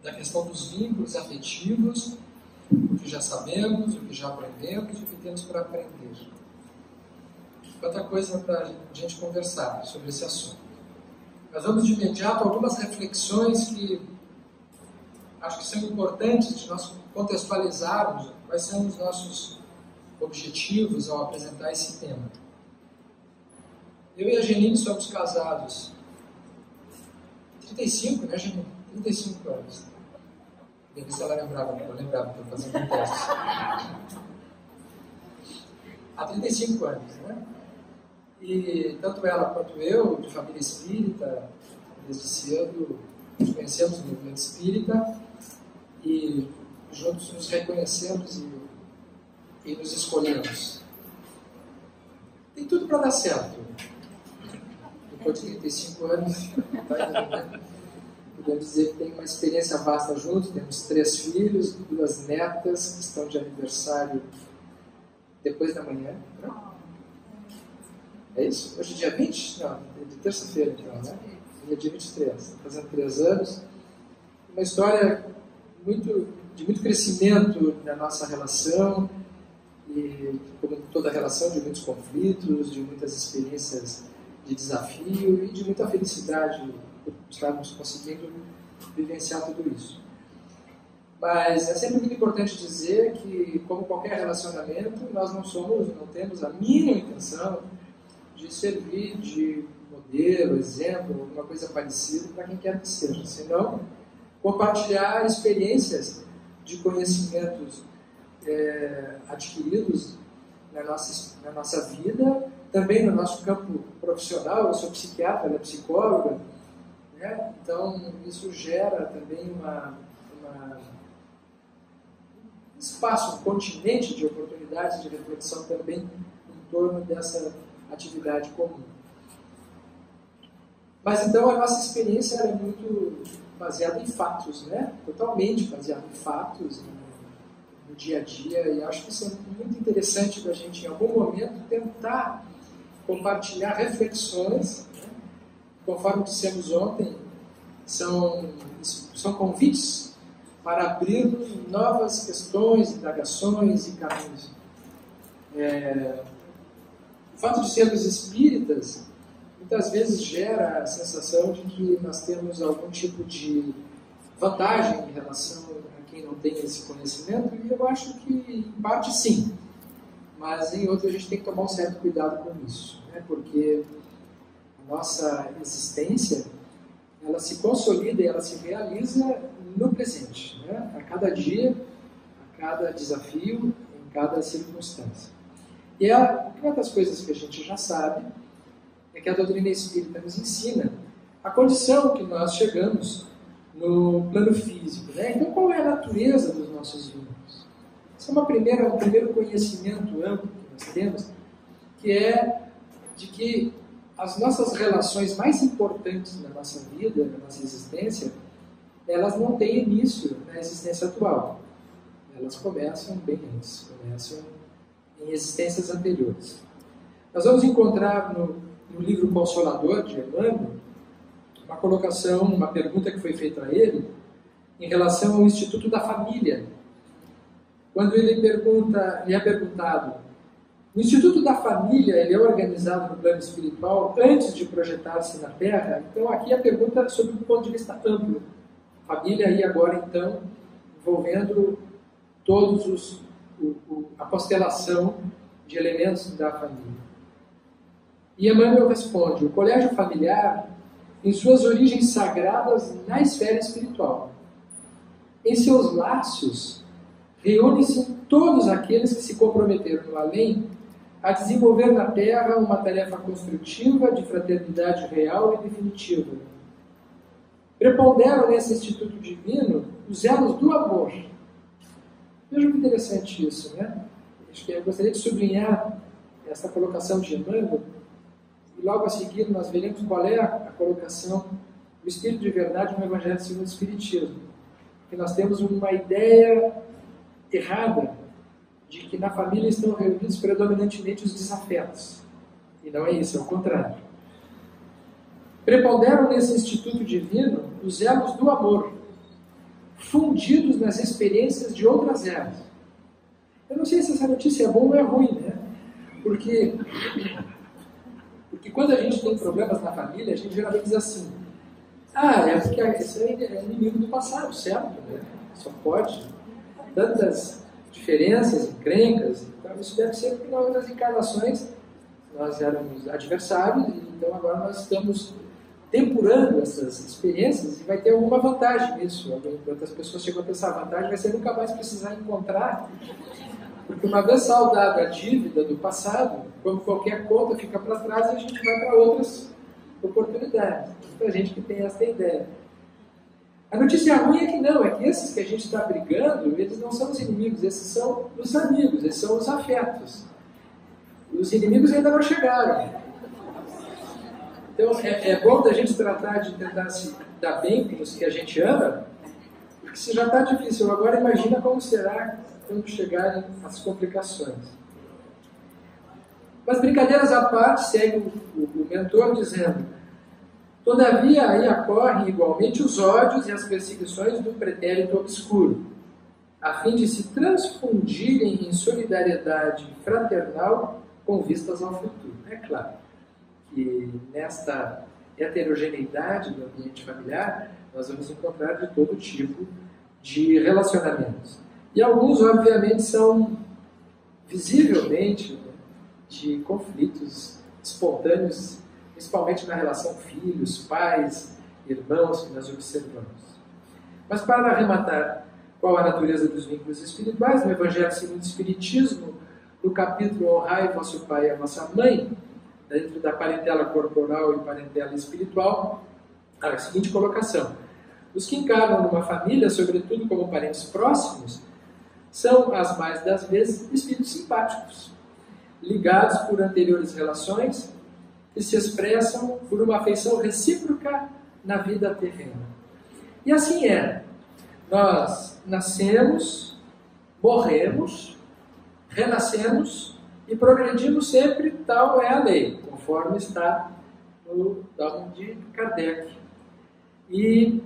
da questão dos vínculos afetivos, o que já sabemos, o que já aprendemos e o que temos para aprender. Quanta coisa para a gente conversar sobre esse assunto. Mas vamos de imediato a algumas reflexões que acho que são importantes de nós contextualizarmos quais são os nossos objetivos ao apresentar esse tema. Eu e a Janine somos casados 35, né, Janine? 35 anos. Bem, se ela lembrava, eu lembrava que eu fazia um teste. Há 35 anos, né? E tanto ela quanto eu, de família espírita, desde cedo, nos conhecemos no movimento espírita e juntos nos reconhecemos e nos escolhemos. Tem tudo para dar certo. Depois de 35 anos, podemos dizer que tem uma experiência vasta juntos. Temos 3 filhos, 2 netas que estão de aniversário depois da manhã. Não? É isso? Hoje é dia 20? Não, é de terça-feira então, né? Hoje é dia 23, está fazendo 3 anos. Uma história de muito crescimento na nossa relação, e como toda relação, de muitos conflitos, de muitas experiências de desafio e de muita felicidade por estarmos conseguindo vivenciar tudo isso. Mas é sempre muito importante dizer que, como qualquer relacionamento, nós não temos a mínima intenção de servir de modelo, exemplo, alguma coisa parecida para quem quer que seja, senão compartilhar experiências de conhecimentos adquiridos na nossa vida, também no nosso campo profissional. Eu sou psiquiatra, ela é psicóloga, né? Então isso gera também um espaço, um continente de oportunidades de reflexão também em torno dessa atividade comum. Mas então a nossa experiência é muito baseada em fatos, né? Totalmente baseada em fatos, no dia a dia, e acho que isso é muito interessante da gente, em algum momento, tentar compartilhar reflexões, né? Conforme dissemos ontem, são convites para abrirmos novas questões, indagações e caminhos. O fato de sermos espíritas muitas vezes gera a sensação de que nós temos algum tipo de vantagem em relação a quem não tem esse conhecimento, e eu acho que em parte sim, mas em outra a gente tem que tomar um certo cuidado com isso, né? Porque a nossa existência, ela se consolida e ela se realiza no presente, né? A cada dia, a cada desafio, em cada circunstância. E uma das coisas que a gente já sabe é que a doutrina espírita nos ensina a condição que nós chegamos no plano físico, né? Então, qual é a natureza dos nossos vínculos? Esse é um primeiro conhecimento amplo que nós temos, que é de que as nossas relações mais importantes na nossa vida, na nossa existência, elas não têm início na existência atual. Elas começam bem antes, começam em existências anteriores. Nós vamos encontrar no livro Consolador, de Emmanuel, uma colocação, uma pergunta que foi feita a ele em relação ao Instituto da Família. Quando ele é perguntado, o Instituto da Família, ele é organizado no plano espiritual antes de projetar-se na Terra? Então aqui a pergunta sobre um ponto de vista amplo. Família aí agora então envolvendo todos a constelação de elementos da família. E Emmanuel responde: o colégio familiar tem suas origens sagradas na esfera espiritual. Em seus laços reúnem-se todos aqueles que se comprometeram no além a desenvolver na Terra uma tarefa construtiva de fraternidade real e definitiva. Preponderam nesse Instituto Divino os elos do amor. Vejam que interessante isso, né? Acho que eu gostaria de sublinhar essa colocação de Emmanuel, e logo a seguir nós veremos qual é a colocação do Espírito de Verdade no Evangelho segundo o Espiritismo. Que nós temos uma ideia errada de que na família estão reunidos predominantemente os desafetos. E não é isso, é o contrário. Preponderam nesse Instituto Divino os elos do amor, fundidos nas experiências de outras eras. Eu não sei se essa notícia é boa ou é ruim, né? Porque quando a gente tem problemas na família, a gente geralmente diz assim: é porque esse é inimigo do passado, certo? Né? Só pode. Tantas diferenças, encrencas, então isso deve ser porque nas outras encarnações nós éramos adversários, e então agora nós estamos tempurando essas experiências e vai ter alguma vantagem nisso. Outras pessoas chegam a pensar: a vantagem vai ser nunca mais precisar encontrar, porque uma vez saldada a dívida do passado, como qualquer conta fica para trás, a gente vai para outras oportunidades. Muita gente que tem essa ideia. A notícia ruim é que não, é que esses que a gente está brigando, eles não são os inimigos, esses são os amigos, esses são os afetos. Os inimigos ainda não chegaram. Então é bom da gente tratar de tentar se dar bem com os que a gente ama, porque se já está difícil, agora imagina como será quando chegarem as complicações. Mas brincadeiras à parte, segue o mentor dizendo: todavia aí ocorrem igualmente os ódios e as perseguições do pretérito obscuro, a fim de se transfundirem em solidariedade fraternal com vistas ao futuro. É claro que nesta heterogeneidade do ambiente familiar, nós vamos encontrar de todo tipo de relacionamentos. E alguns, obviamente, são visivelmente de conflitos espontâneos, principalmente na relação filhos, pais, irmãos, que nós observamos. Mas para arrematar qual a natureza dos vínculos espirituais, no Evangelho segundo o Espiritismo, no capítulo Honrai vosso pai e a vossa mãe, dentro da parentela corporal e parentela espiritual, a seguinte colocação: os que encarnam numa família, sobretudo como parentes próximos, são, as mais das vezes, espíritos simpáticos, ligados por anteriores relações, que se expressam por uma afeição recíproca na vida terrena. E assim é. Nós nascemos, morremos, renascemos e progredimos sempre, tal é a lei, conforme está no Dogma de Kardec. E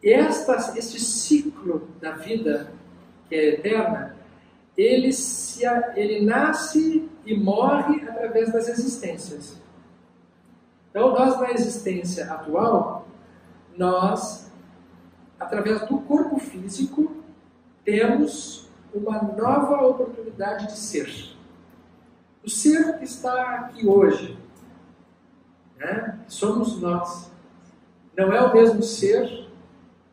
este ciclo da vida, que é eterna, ele nasce e morre através das existências. Então, nós na existência atual, nós, através do corpo físico, temos uma nova oportunidade de ser. O ser que está aqui hoje, né, somos nós. Não é o mesmo ser,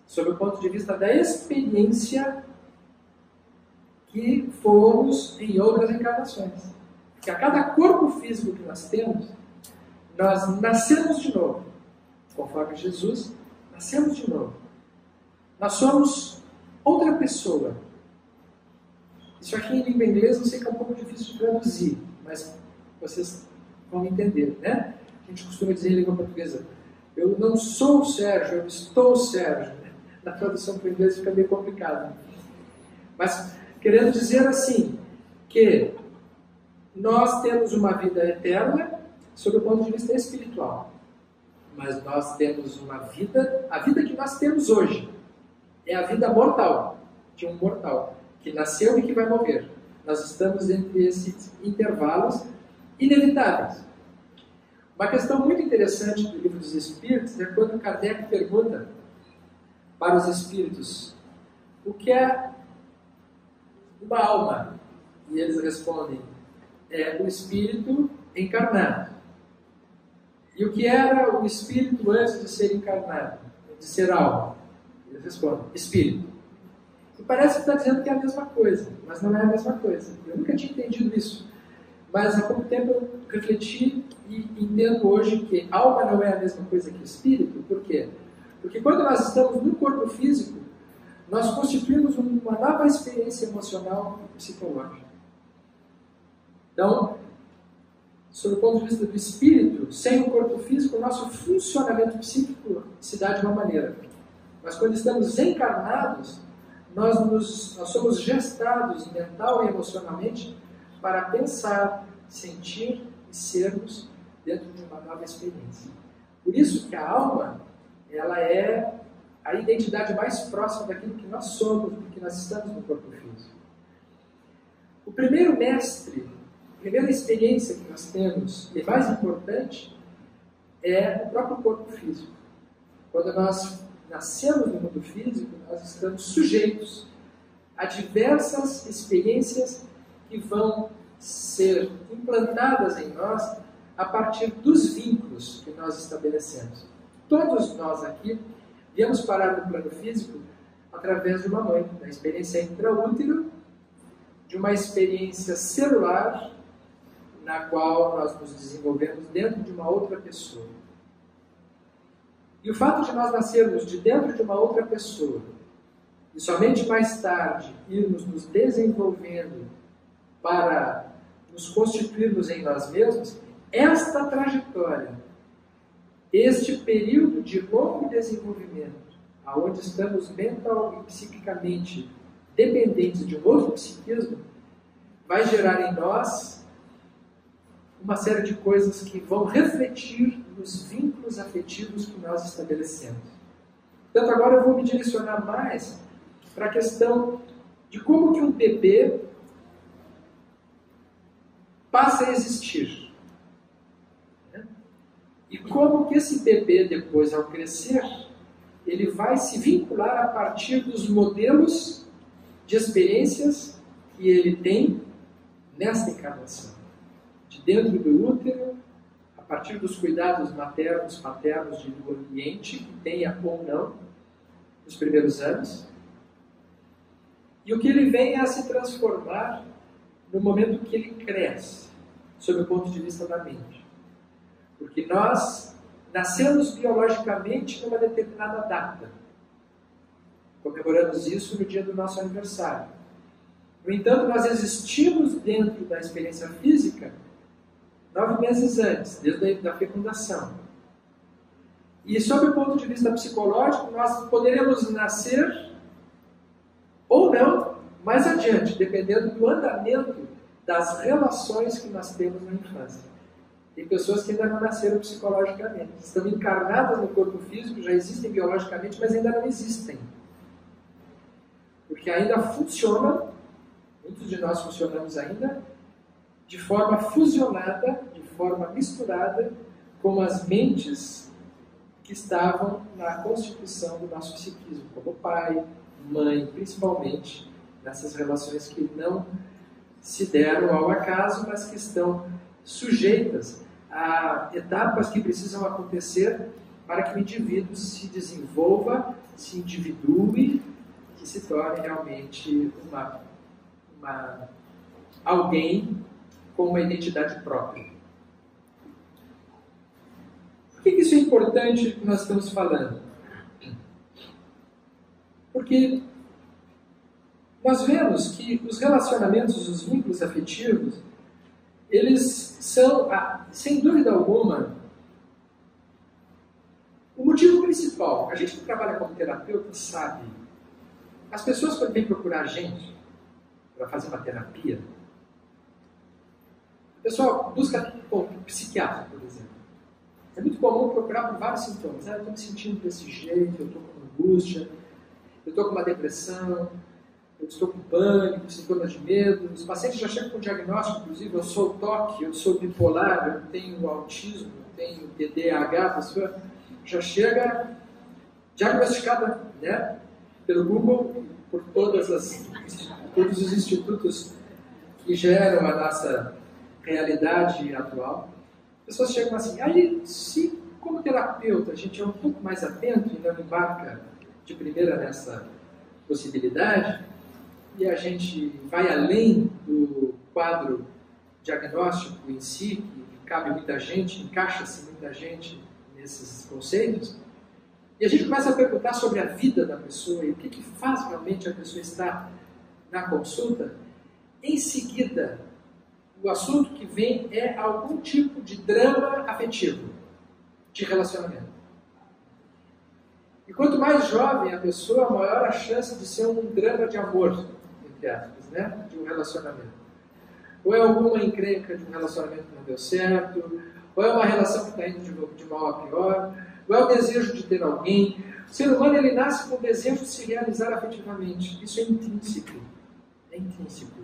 sob o ponto de vista da experiência que fomos em outras encarnações. Porque a cada corpo físico que nós temos, nós nascemos de novo. Conforme Jesus, nascemos de novo. Nós somos outra pessoa. Isso aqui em língua inglesa eu sei que é um pouco difícil de traduzir, mas vocês vão entender, né? A gente costuma dizer em língua portuguesa: eu não sou o Sérgio, eu estou o Sérgio. Na tradução para o inglês fica meio complicado. Mas querendo dizer assim, que nós temos uma vida eterna sob o ponto de vista espiritual. Mas nós temos uma vida, a vida que nós temos hoje é a vida mortal, de um mortal, que nasceu e que vai morrer. Nós estamos entre esses intervalos inevitáveis. Uma questão muito interessante do Livro dos Espíritos é quando Kardec pergunta para os espíritos: o que é uma alma? E eles respondem: é o espírito encarnado. E o que era o espírito antes de ser encarnado, de ser alma? Eles respondem: espírito. E parece que está dizendo que é a mesma coisa, mas não é a mesma coisa. Eu nunca tinha entendido isso. Mas há pouco tempo eu refleti e entendo hoje que alma não é a mesma coisa que espírito. Por quê? Porque quando nós estamos no corpo físico, nós constituímos uma nova experiência emocional e psicológica. Então, sob o ponto de vista do espírito, sem o corpo físico, o nosso funcionamento psíquico se dá de uma maneira. Mas quando estamos encarnados, nós somos gestados mental e emocionalmente para pensar, sentir e sermos dentro de uma nova experiência. Por isso que a alma, ela é a identidade mais próxima daquilo que nós somos, do que nós estamos no corpo físico. O primeiro mestre, a primeira experiência que nós temos, e mais importante, é o próprio corpo físico. Quando nós nascemos no mundo físico, nós estamos sujeitos a diversas experiências que vão ser implantadas em nós a partir dos vínculos que nós estabelecemos. Todos nós aqui viemos parar no plano físico através de uma mãe, da experiência intraútero, de uma experiência celular, na qual nós nos desenvolvemos dentro de uma outra pessoa. E o fato de nós nascermos de dentro de uma outra pessoa, e somente mais tarde irmos nos desenvolvendo para nos constituirmos em nós mesmos, esta trajetória, este período de longo desenvolvimento, onde estamos mental e psiquicamente dependentes de um outro psiquismo, vai gerar em nós uma série de coisas que vão refletir nos vínculos afetivos que nós estabelecemos. Portanto, agora eu vou me direcionar mais para a questão de como que um bebê passa a existir. E como que esse bebê, depois, ao crescer, ele vai se vincular a partir dos modelos de experiências que ele tem nesta encarnação. De dentro do útero, a partir dos cuidados maternos, paternos do ambiente, que tenha ou não, nos primeiros anos, e o que ele vem a se transformar no momento que ele cresce, sob o ponto de vista da mente. Porque nós nascemos biologicamente numa determinada data. Comemoramos isso no dia do nosso aniversário. No entanto, nós existimos dentro da experiência física 9 meses antes, desde a fecundação. E sob o ponto de vista psicológico, nós poderemos nascer ou não mais adiante, dependendo do andamento das relações que nós temos na infância. Tem pessoas que ainda não nasceram psicologicamente, estão encarnadas no corpo físico, já existem biologicamente, mas ainda não existem. Porque ainda funcionam, muitos de nós funcionamos ainda, de forma fusionada, de forma misturada com as mentes que estavam na constituição do nosso psiquismo, como pai, mãe, principalmente nessas relações que não se deram ao acaso, mas que estão sujeitas a etapas que precisam acontecer para que o indivíduo se desenvolva, se individue, que se torne realmente alguém com uma identidade própria. Por que isso é importante que nós estamos falando? Porque nós vemos que os relacionamentos, os vínculos afetivos, eles são, sem dúvida alguma, o motivo principal. A gente que trabalha como terapeuta sabe, as pessoas quando vêm procurar a gente para fazer uma terapia, o pessoal busca um psiquiatra, por exemplo. É muito comum procurar por vários sintomas. Eu estou me sentindo desse jeito, eu estou com angústia, eu estou com uma depressão, eu estou com pânico, sintomas de medo. Os pacientes já chegam com diagnóstico, inclusive, eu sou TOC, eu sou bipolar, eu tenho autismo, eu tenho TDAH, a pessoa já chega diagnosticada, né, pelo Google, por todos os institutos que geram a nossa realidade atual. As pessoas chegam assim, aí se como terapeuta a gente é um pouco mais atento e não embarca de primeira nessa possibilidade, e a gente vai além do quadro diagnóstico em si, que cabe muita gente, encaixa-se muita gente nesses conceitos, e a gente começa a perguntar sobre a vida da pessoa e o que faz realmente a pessoa estar na consulta. Em seguida, o assunto que vem é algum tipo de drama afetivo, de relacionamento. E quanto mais jovem a pessoa, maior a chance de ser um drama de amor, entre aspas, né? De um relacionamento. Ou é alguma encrenca de um relacionamento que não deu certo, ou é uma relação que está indo de mal a pior, ou é o desejo de ter alguém, O ser humano ele nasce com o desejo de se realizar afetivamente. Isso é intrínseco. É intrínseco.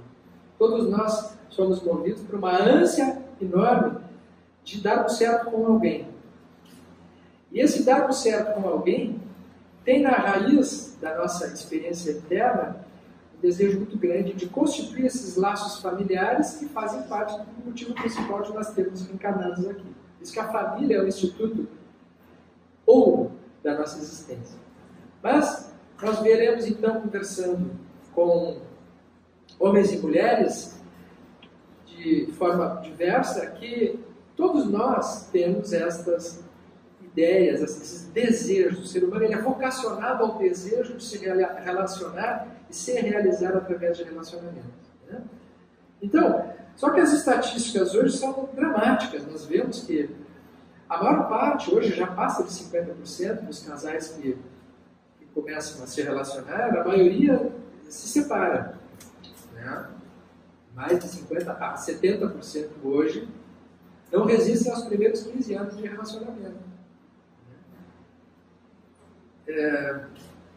Todos nós somos movidos por uma ânsia enorme de dar o certo com alguém. E esse dar o certo com alguém tem na raiz da nossa experiência interna um desejo muito grande de constituir esses laços familiares que fazem parte do motivo principal de nós termos reencarnados aqui. Diz que a família é o instituto ouro da nossa existência. Mas nós veremos então, conversando com homens e mulheres de forma diversa, que todos nós temos estas ideias, esses desejos. O ser humano ele é vocacionado ao desejo de se relacionar e se realizar através de relacionamentos. Né? Então, só que as estatísticas hoje são dramáticas. Nós vemos que a maior parte, hoje já passa de 50% dos casais que começam a se relacionar, a maioria se separa. Né? Mais de 50% a 70% hoje não resistem aos primeiros 15 anos de relacionamento.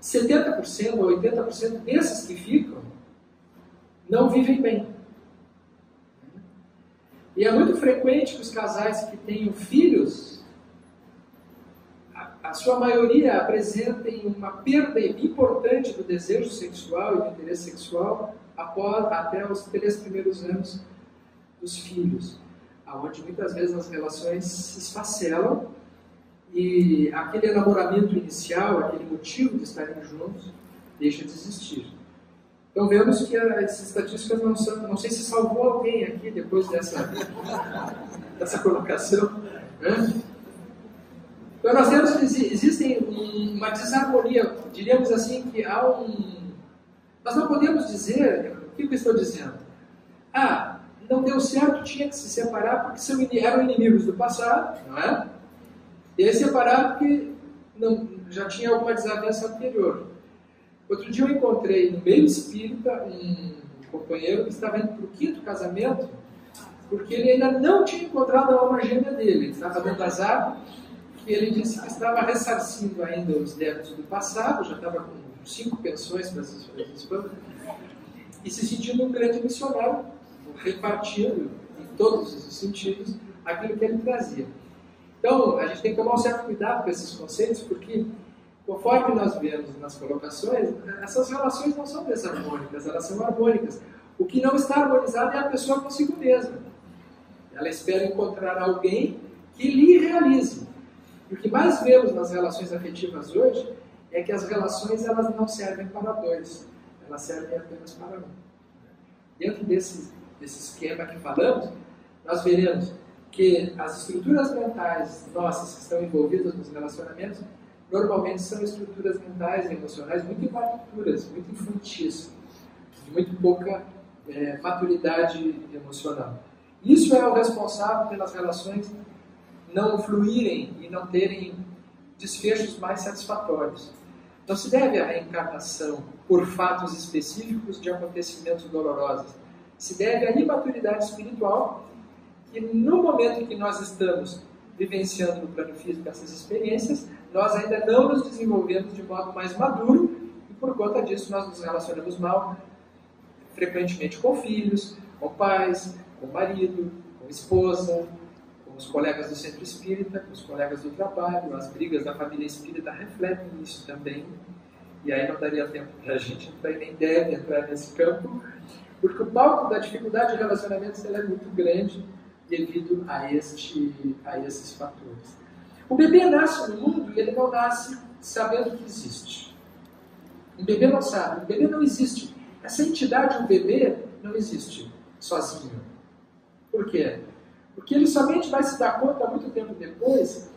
70% ou 80% desses que ficam não vivem bem. E é muito frequente que os casais que tenham filhos, a sua maioria apresentem uma perda importante do desejo sexual e do interesse sexual até os 3 primeiros anos dos filhos, onde muitas vezes as relações se esfacelam e aquele enamoramento inicial, aquele motivo de estarem juntos, deixa de existir. Então vemos que essas estatísticas não sei se salvou alguém aqui depois dessa colocação. Né? Então nós vemos que existe uma desarmonia, diríamos assim, que há nós não podemos dizer, o que eu estou dizendo? Não deu certo, tinha que se separar porque eram inimigos do passado, não é? E aí separar porque já tinha alguma desavença anterior. Outro dia eu encontrei no meio espírita um companheiro que estava indo para o 5º casamento, porque ele ainda não tinha encontrado a alma gêmea dele. Ele estava dando azar, que ele disse que estava ressarcindo ainda os débitos do passado, já estava com 5 pensões para as esposas, e se sentindo um grande missionário, repartindo em todos os sentidos aquilo que ele trazia. Então, a gente tem que tomar um certo cuidado com esses conceitos, porque, conforme nós vemos nas colocações, essas relações não são desarmônicas, elas são harmônicas. O que não está harmonizado é a pessoa consigo mesma. Ela espera encontrar alguém que lhe realize. E o que mais vemos nas relações afetivas hoje é que as relações elas não servem para dois, elas servem apenas para um. Dentro desse esquema que falamos, nós veremos que as estruturas mentais nossas que estão envolvidas nos relacionamentos normalmente são estruturas mentais e emocionais muito imaturas, muito infantis, de muito pouca maturidade emocional. Isso é o responsável pelas relações não fluírem e não terem desfechos mais satisfatórios. Não se deve à reencarnação por fatos específicos de acontecimentos dolorosos. Se deve à imaturidade espiritual que no momento em que nós estamos vivenciando no plano físico essas experiências, nós ainda não nos desenvolvemos de modo mais maduro e por conta disso nós nos relacionamos mal, frequentemente com filhos, com pais, com marido, com esposa, com os colegas do centro espírita, com os colegas do trabalho. As brigas da família espírita refletem isso também. E aí não daria tempo para a gente entrar e nem deve entrar nesse campo, porque o palco da dificuldade de relacionamentos é muito grande devido a esses fatores. O bebê nasce no mundo e ele não nasce sabendo que existe. O bebê não sabe, o bebê não existe. Essa entidade, o bebê, não existe sozinho. Por quê? Porque ele somente vai se dar conta muito tempo depois,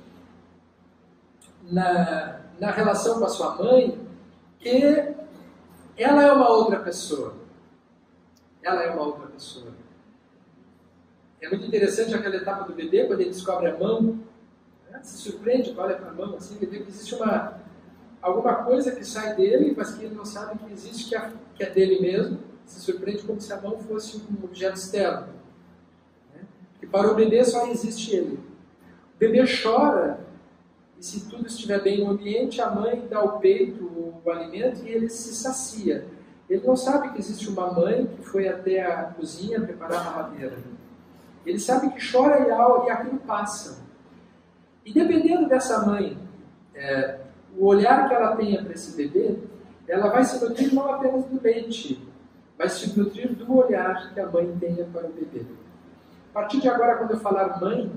na relação com a sua mãe, que ela é uma outra pessoa. Ela é uma outra pessoa. É muito interessante aquela etapa do bebê, quando ele descobre a mão, né? Se surpreende, olha para a mão, assim, que existe alguma coisa que sai dele, mas que ele não sabe que existe, que é dele mesmo. Se surpreende como se a mão fosse um objeto externo. Né? E para o bebê só existe ele. O bebê chora e se tudo estiver bem no ambiente, a mãe dá ao peito o alimento e ele se sacia. Ele não sabe que existe uma mãe que foi até a cozinha preparar a mamadeira. Ele sabe que chora e aquilo passa. E dependendo dessa mãe, o olhar que ela tenha para esse bebê, ela vai se nutrir não apenas do leite, vai se nutrir do olhar que a mãe tenha para o bebê. A partir de agora, quando eu falar mãe,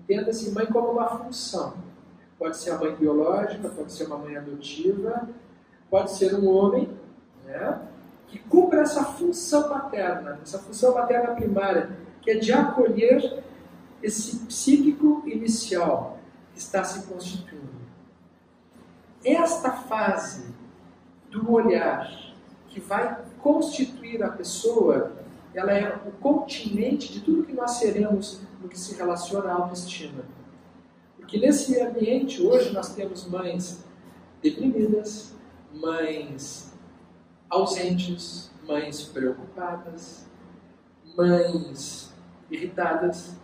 entenda-se mãe como uma função. Pode ser a mãe biológica, pode ser uma mãe adotiva, pode ser um homem, né, que cumpra essa função materna primária, que é de acolher esse psíquico inicial que está se constituindo. Esta fase do olhar que vai constituir a pessoa, ela é o continente de tudo que nós seremos no que se relaciona à autoestima. Porque nesse ambiente, hoje, nós temos mães deprimidas, mães ausentes, mães preocupadas, mães irritadas.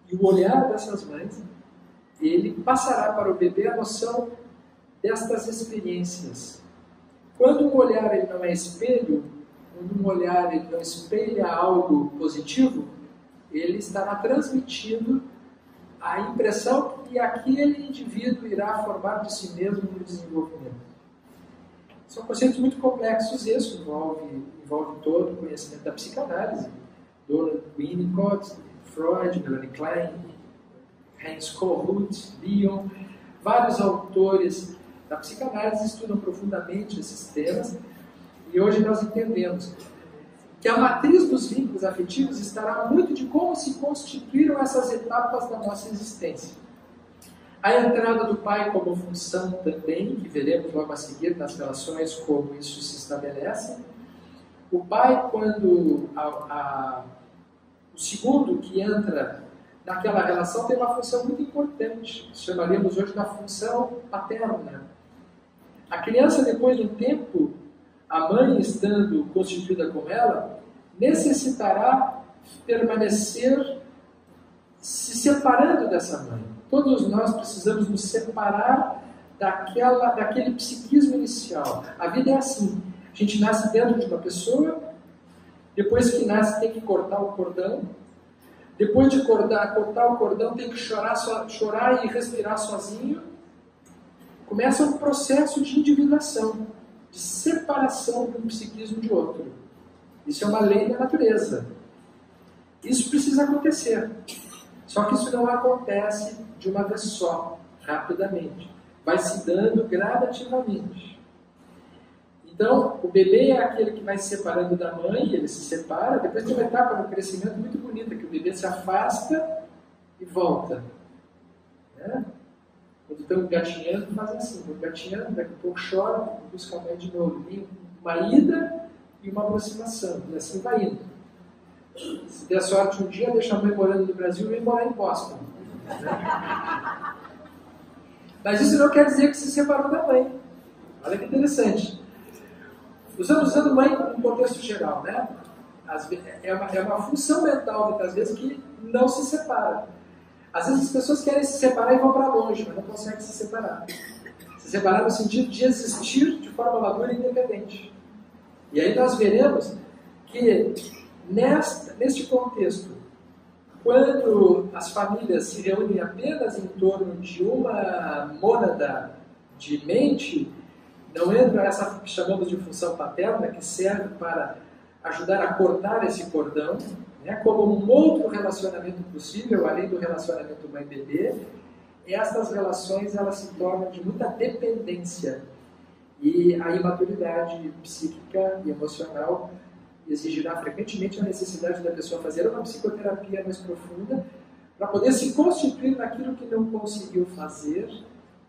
E o olhar dessas mães, ele passará para o bebê a noção destas experiências. Quando um olhar ele não é espelho, quando um olhar ele não espelha algo positivo, ele estará transmitindo a impressão que aquele indivíduo irá formar de si mesmo no desenvolvimento. São conceitos muito complexos, isso envolve todo o conhecimento da psicanálise. Donald Winnicott, Freud, Melanie Klein, Heinz Kohut, Bion, vários autores da psicanálise estudam profundamente esses temas, e hoje nós entendemos que a matriz dos vínculos afetivos estará muito de como se constituíram essas etapas da nossa existência. A entrada do pai como função também, que veremos logo a seguir nas relações como isso se estabelece. O pai, quando o segundo que entra naquela relação, tem uma função muito importante, chamaríamos hoje da função paterna. A criança, depois de um tempo, a mãe estando constituída com ela, necessitará permanecer se separando dessa mãe. Todos nós precisamos nos separar daquele psiquismo inicial. A vida é assim. A gente nasce dentro de uma pessoa, depois que nasce tem que cortar o cordão, depois de cortar o cordão tem que chorar e respirar sozinho. Começa um processo de individuação, de separação de um psiquismo de outro. Isso é uma lei da natureza. Isso precisa acontecer. Só que isso não acontece de uma vez só, rapidamente. Vai se dando gradativamente. Então, o bebê é aquele que vai se separando da mãe, ele se separa, depois tem uma etapa no crescimento muito bonita, que o bebê se afasta e volta. Né? Quando estão engatinhando, fazem assim, vão engatinhando, daqui a pouco chora, busca a mãe de novo. Tem uma ida e uma aproximação, e assim vai indo. Se der sorte um dia, deixa a mãe morando no Brasil e vem morar em Boston. Né? Mas isso não quer dizer que se separou da mãe. Olha que interessante. Estamos usando mãe no contexto geral, né? É uma função mental, muitas vezes, que não se separa. Às vezes as pessoas querem se separar e vão para longe, mas não conseguem se separar. Se separar no sentido de existir de forma madura e independente. E aí nós veremos que neste contexto, quando as famílias se reúnem apenas em torno de uma mônada de mente, não entra essa que chamamos de função paterna, que serve para ajudar a cortar esse cordão, né, como um outro relacionamento possível, além do relacionamento mãe-bebê. Estas relações elas se tornam de muita dependência. E a imaturidade psíquica e emocional exigirá frequentemente a necessidade da pessoa fazer uma psicoterapia mais profunda para poder se constituir naquilo que não conseguiu fazer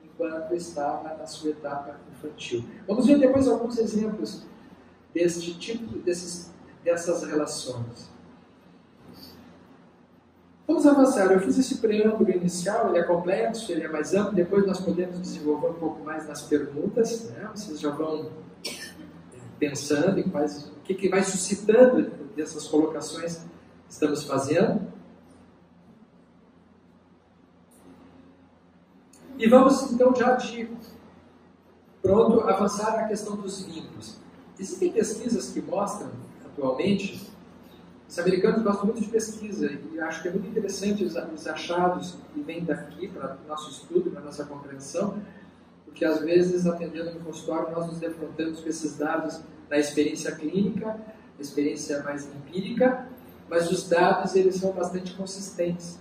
enquanto estava na sua etapa infantil. Vamos ver depois alguns exemplos deste tipo, dessas relações. Vamos avançar. Eu fiz esse preâmbulo inicial, ele é complexo, ele é mais amplo, depois nós podemos desenvolver um pouco mais nas perguntas, né? Vocês já vão pensando em o que vai suscitando dessas colocações que estamos fazendo. E vamos então já de pronto avançar na questão dos vínculos. Existem pesquisas que mostram, atualmente, os americanos gostam muito de pesquisa e acho que é muito interessante os achados que vêm daqui para o nosso estudo, para a nossa compreensão, porque às vezes, atendendo no consultório, nós nos defrontamos com esses dados da experiência clínica, experiência mais empírica, mas os dados eles são bastante consistentes.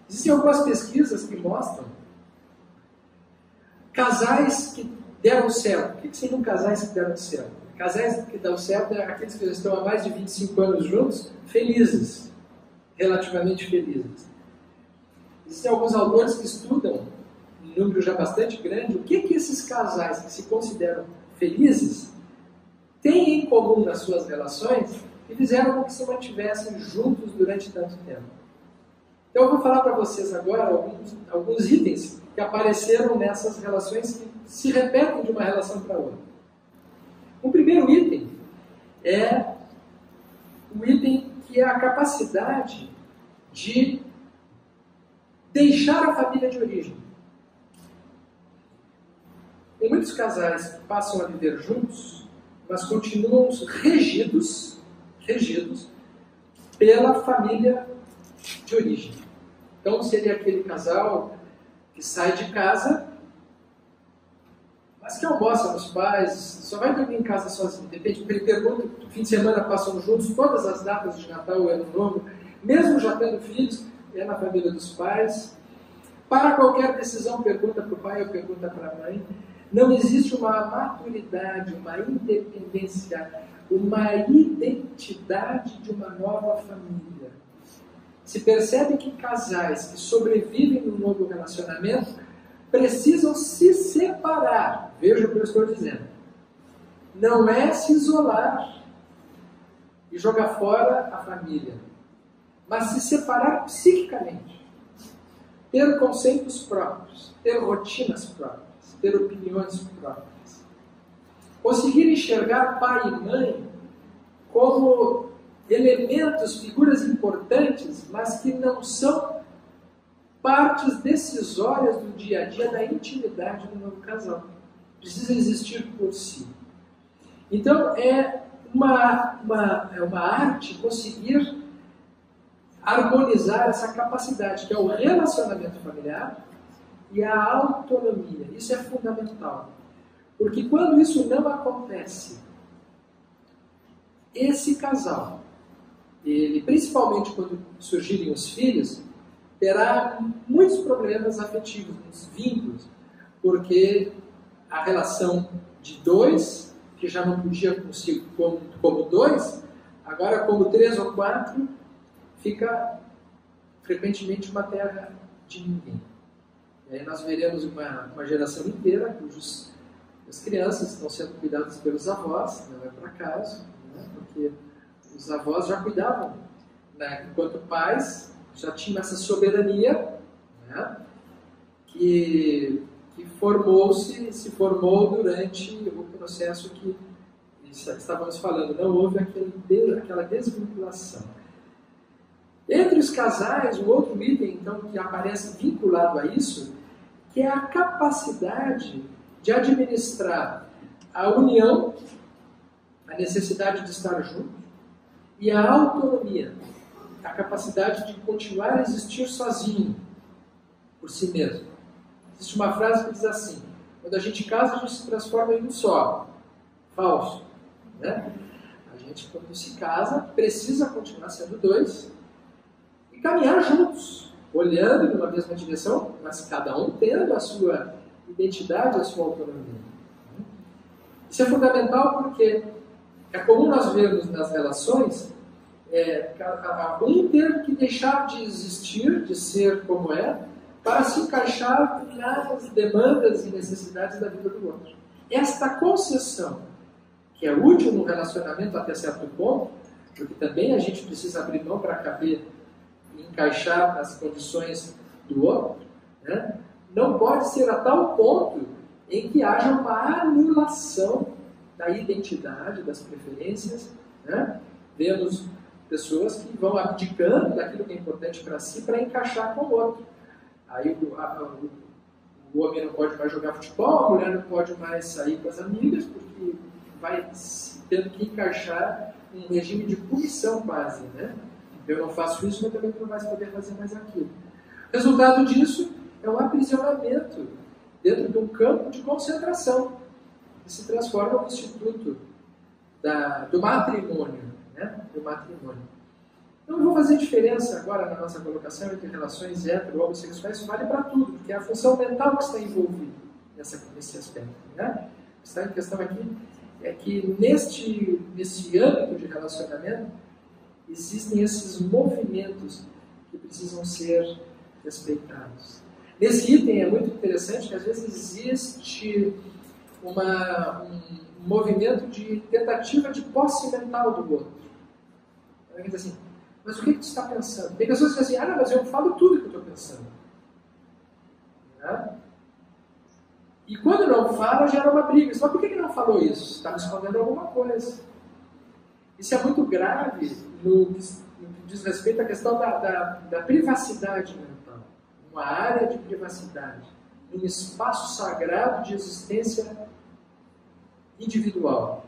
Existem algumas pesquisas que mostram casais que deram certo. O que seriam casais que deram certo? Casais que dão certo é aqueles que já estão há mais de 25 anos juntos, felizes, relativamente felizes. Existem alguns autores que estudam, um número já bastante grande, o que esses casais que se consideram felizes têm em comum nas suas relações e fizeram com que se mantivessem juntos durante tanto tempo. Então eu vou falar para vocês agora alguns itens que apareceram nessas relações que se repetem de uma relação para outra. O primeiro item é o item que é a capacidade de deixar a família de origem. Tem muitos casais que passam a viver juntos, mas continuam regidos pela família de origem. Então seria aquele casal que sai de casa, mas que almoça nos pais, só vai dormir em casa sozinho. Depende, ele pergunta, no fim de semana passam juntos, todas as datas de Natal e Ano Novo, mesmo já tendo filhos, é na família dos pais. Para qualquer decisão, pergunta para o pai ou pergunta para a mãe. Não existe uma maturidade, uma independência, uma identidade de uma nova família. Se percebe que casais que sobrevivem num novo relacionamento precisam se separar. Veja o que eu estou dizendo. Não é se isolar e jogar fora a família, mas se separar psiquicamente. Ter conceitos próprios, ter rotinas próprias, ter opiniões próprias. Conseguir enxergar pai e mãe como elementos, figuras importantes, mas que não são partes decisórias do dia a dia, da intimidade do novo casal. Precisa existir por si. Então, é uma arte conseguir harmonizar essa capacidade, que é o relacionamento familiar e a autonomia. Isso é fundamental. Porque quando isso não acontece, esse casal, ele, principalmente quando surgirem os filhos, terá muitos problemas afetivos, muitos vínculos, porque a relação de dois, que já não podia consigo como dois, agora como 3 ou 4, fica frequentemente uma terra de ninguém. E aí nós veremos uma geração inteira as crianças estão sendo cuidadas pelos avós, não é por acaso, né? Porque os avós já cuidavam, né? Enquanto pais já tinham essa soberania, né? que se formou durante o processo que estávamos falando. Não houve aquela desvinculação. Entre os casais, o outro item então, que aparece vinculado a isso, que é a capacidade de administrar a união, a necessidade de estar junto, e a autonomia, a capacidade de continuar a existir sozinho, por si mesmo. Existe uma frase que diz assim: quando a gente casa, a gente se transforma em um só. Falso. Né? A gente, quando se casa, precisa continuar sendo dois e caminhar juntos, olhando numa mesma direção, mas cada um tendo a sua identidade, a sua autonomia. Isso é fundamental porque é comum nós vermos nas relações um ter que deixar de existir, de ser como é, para se encaixar nas demandas e necessidades da vida do outro. Esta concessão, que é útil no relacionamento até certo ponto, porque também a gente precisa abrir mão para caber e encaixar nas condições do outro, né? Não pode ser a tal ponto em que haja uma anulação da identidade, das preferências, né? Vemos pessoas que vão abdicando daquilo que é importante para si para encaixar com o outro. Aí o o homem não pode mais jogar futebol, a mulher não pode mais sair com as amigas, porque vai tendo que encaixar um regime de punição quase, né? Eu não faço isso, mas também não vai poder fazer mais aquilo. O resultado disso é um aprisionamento dentro de um campo de concentração, que se transforma no instituto do matrimônio, né? Do matrimônio. Não vou fazer diferença agora na nossa colocação entre relações hetero- ou homossexuais, isso vale para tudo, porque é a função mental que está envolvida nesse aspecto, né? O que está em questão aqui é que nesse âmbito de relacionamento existem esses movimentos que precisam ser respeitados. Nesse item é muito interessante que às vezes existe um movimento de tentativa de posse mental do outro. Ela diz assim, mas o que você está pensando? Tem pessoas que dizem assim, não, mas eu falo tudo que eu estou pensando. Né? E quando não fala, gera uma briga. Mas por que não falou isso? Está me escondendo alguma coisa. Isso é muito grave no que diz respeito à questão da privacidade mental. Uma área de privacidade. Um espaço sagrado de existência individual.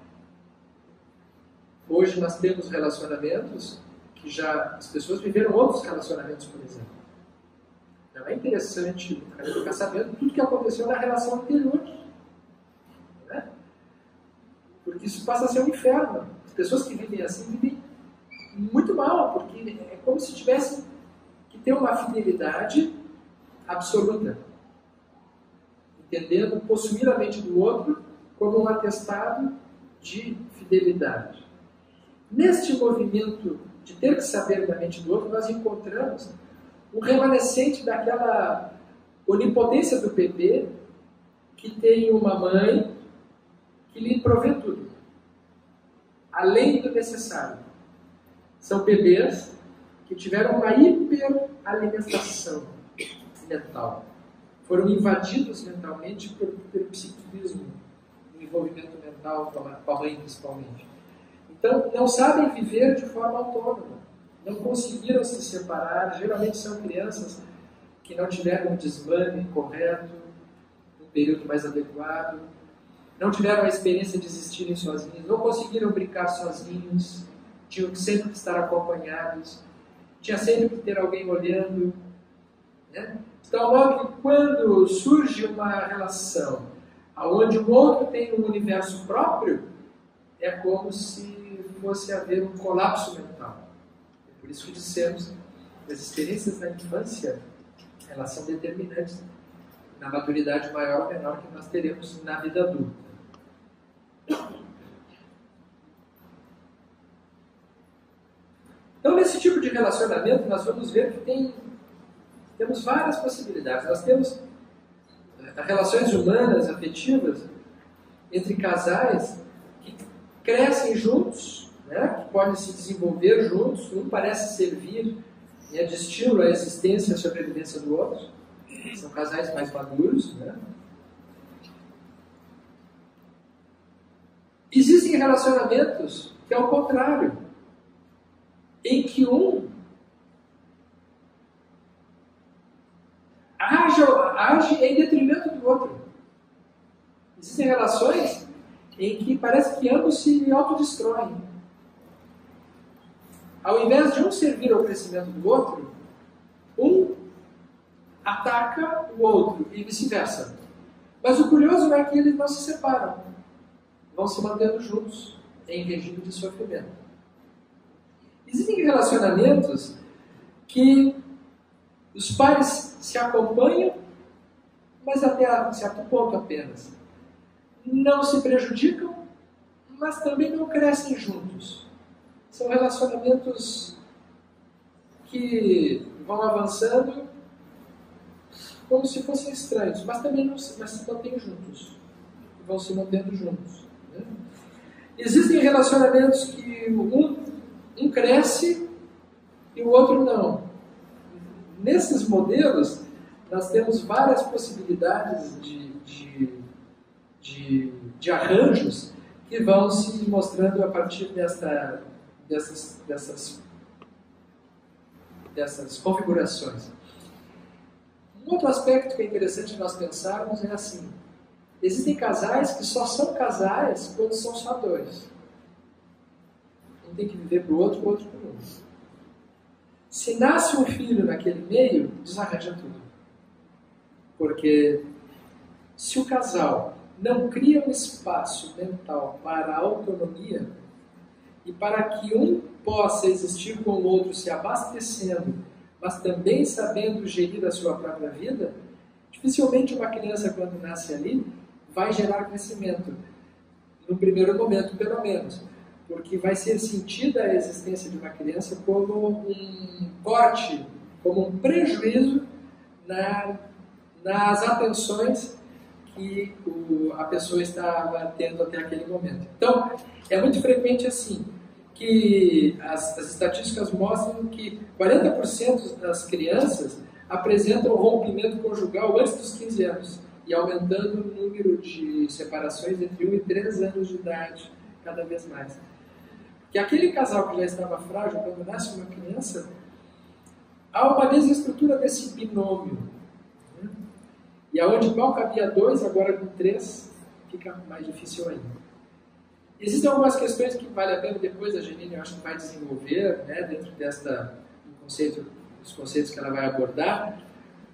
Hoje nós temos relacionamentos que já as pessoas viveram outros relacionamentos, por exemplo. Então é interessante ficar sabendo tudo que aconteceu na relação anterior. Né? Porque isso passa a ser um inferno. As pessoas que vivem assim vivem muito mal, porque é como se tivessem que ter uma fidelidade absoluta. Entendendo, possuir a mente do outro como um atestado de fidelidade. Neste movimento de ter que saber da mente do outro, nós encontramos um remanescente daquela onipotência do bebê que tem uma mãe que lhe provê tudo, além do necessário. São bebês que tiveram uma hiperalimentação mental. Foram invadidos mentalmente pelo psiquismo, o envolvimento mental com a mãe principalmente. Então, não sabem viver de forma autônoma. Não conseguiram se separar. Geralmente são crianças que não tiveram um desmame correto, um período mais adequado, não tiveram a experiência de existirem sozinhos, não conseguiram brincar sozinhos, tinham sempre que estar acompanhados, tinha sempre que ter alguém olhando. Né? Então, logo que quando surge uma relação onde o outro tem um universo próprio, é como se fosse haver um colapso mental. É por isso que dissemos que as experiências da infância, elas são determinantes na maturidade maior ou menor que nós teremos na vida adulta. Então, nesse tipo de relacionamento, nós vamos ver que temos várias possibilidades. Nós temos relações humanas, afetivas, entre casais que crescem juntos, né, que podem se desenvolver juntos, um parece servir de estímulo à existência e à sobrevivência do outro. São casais mais maduros. Né? Existem relacionamentos que é o contrário, em que um age em detrimento do outro. Existem relações em que parece que ambos se autodestroem. Ao invés de um servir ao crescimento do outro, um ataca o outro e vice-versa. Mas o curioso é que eles não se separam. Vão se mantendo juntos em regime de sofrimento. Existem relacionamentos que os pares se acompanham, mas até certo ponto apenas. Não se prejudicam, mas também não crescem juntos. São relacionamentos que vão avançando como se fossem estranhos, mas também não se mantêm juntos. Vão se mantendo juntos. Né? Existem relacionamentos que um cresce e o outro não. Nesses modelos, nós temos várias possibilidades de arranjos que vão se mostrando a partir dessas configurações. Um outro aspecto que é interessante nós pensarmos é assim: existem casais que só são casais quando são só dois. Um tem que viver para o outro para um. Se nasce um filho naquele meio, desarranja tudo. Porque se o casal não cria um espaço mental para a autonomia e para que um possa existir com o outro se abastecendo, mas também sabendo gerir a sua própria vida, dificilmente uma criança, quando nasce ali, vai gerar crescimento. No primeiro momento, pelo menos. Porque vai ser sentida a existência de uma criança como um corte, como um prejuízo nas atenções que a pessoa estava tendo até aquele momento. Então, é muito frequente assim, que as estatísticas mostram que 40% das crianças apresentam rompimento conjugal antes dos 15 anos e aumentando o número de separações entre 1 e 3 anos de idade, cada vez mais. Que aquele casal que já estava frágil, quando nasce uma criança, há uma desestrutura desse binômio. Né? E aonde mal cabia 2, agora com 3, fica mais difícil ainda. Existem algumas questões que vale a pena depois a Janine, eu acho que vai desenvolver, né, dentro dos conceitos que ela vai abordar,